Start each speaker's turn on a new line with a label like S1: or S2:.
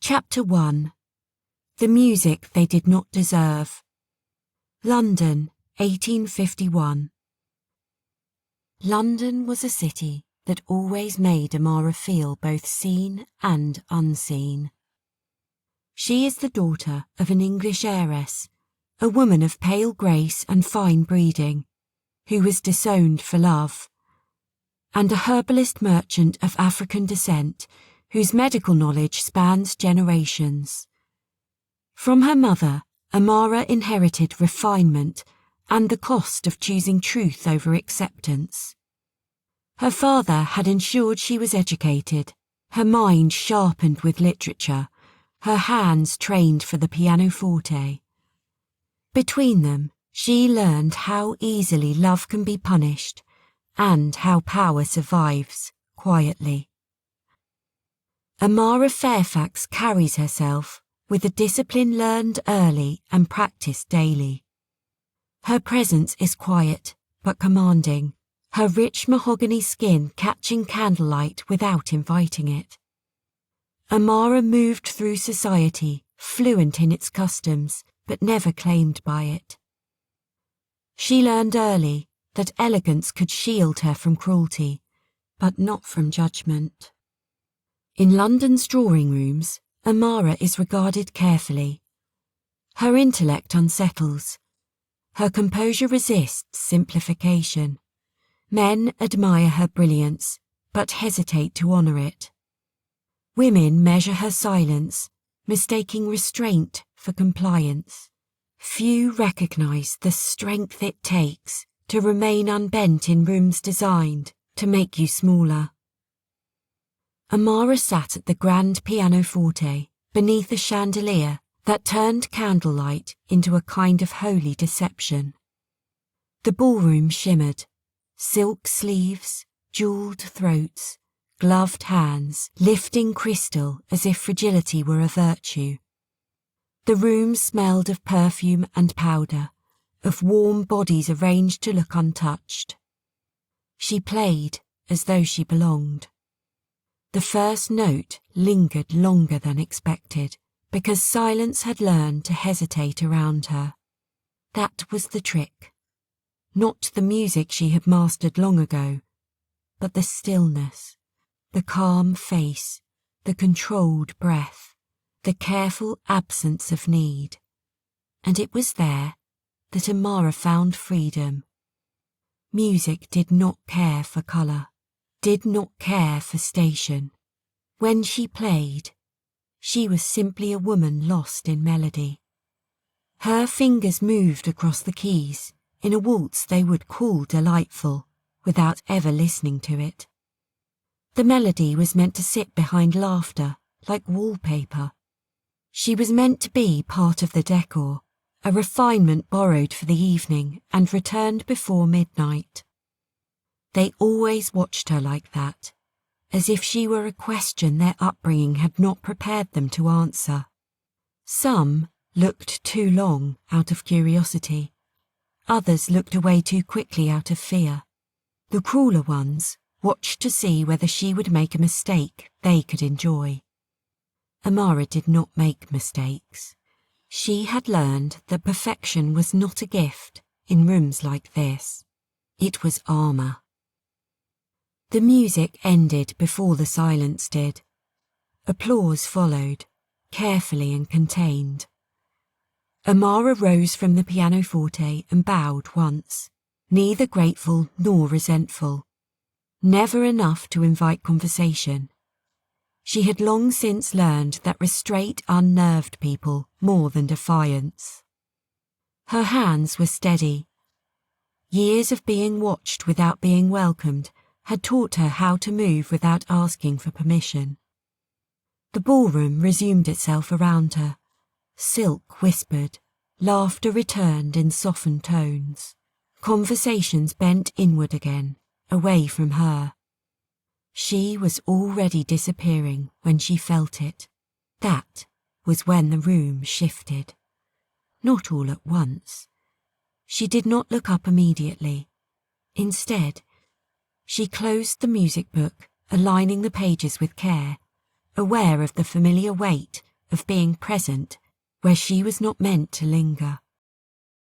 S1: Chapter 1. The Music They Did Not Deserve. London, 1851. London was a city that always made Amara feel both seen and unseen. She is the daughter of an English heiress, a woman of pale grace and fine breeding, who was disowned for love, and a herbalist merchant of African descent whose medical knowledge spans generations. From her mother, Amara inherited refinement and the cost of choosing truth over acceptance. Her father had ensured she was educated, her mind sharpened with literature, her hands trained for the pianoforte. Between them, she learned how easily love can be punished and how power survives quietly. Amara Fairfax carries herself with a discipline learned early and practiced daily. Her presence is quiet but commanding, her rich mahogany skin catching candlelight without inviting it. Amara moved through society, fluent in its customs, but never claimed by it. She learned early that elegance could shield her from cruelty, but not from judgment. In London's drawing rooms, Amara is regarded carefully. Her intellect unsettles. Her composure resists simplification. Men admire her brilliance, but hesitate to honour it. Women measure her silence, mistaking restraint for compliance. Few recognise the strength it takes to remain unbent in rooms designed to make you smaller. Amara sat at the grand pianoforte beneath a chandelier that turned candlelight into a kind of holy deception. The ballroom shimmered. Silk sleeves, jewelled throats, gloved hands, lifting crystal as if fragility were a virtue. The room smelled of perfume and powder, of warm bodies arranged to look untouched. She played as though she belonged. The first note lingered longer than expected, because silence had learned to hesitate around her. That was the trick. Not the music she had mastered long ago, but the stillness, the calm face, the controlled breath, the careful absence of need. And it was there that Amara found freedom. Music did not care for colour, did not care for station. When she played, she was simply a woman lost in melody. Her fingers moved across the keys in a waltz they would call delightful, without ever listening to it. The melody was meant to sit behind laughter, like wallpaper. She was meant to be part of the decor, a refinement borrowed for the evening and returned before midnight. They always watched her like that, as if she were a question their upbringing had not prepared them to answer. Some looked too long out of curiosity. Others looked away too quickly out of fear. The crueler ones watched to see whether she would make a mistake they could enjoy. Amara did not make mistakes. She had learned that perfection was not a gift in rooms like this. It was armour. The music ended before the silence did. Applause followed, carefully and contained. Amara rose from the pianoforte and bowed once, neither grateful nor resentful. Never enough to invite conversation. She had long since learned that restraint unnerved people more than defiance. Her hands were steady. Years of being watched without being welcomed had taught her how to move without asking for permission. The ballroom resumed itself around her. Silk whispered, laughter returned in softened tones. Conversations bent inward again, away from her. She was already disappearing when she felt it. That was when the room shifted. Not all at once. She did not look up immediately. Instead, she closed the music book, aligning the pages with care, aware of the familiar weight of being present where she was not meant to linger.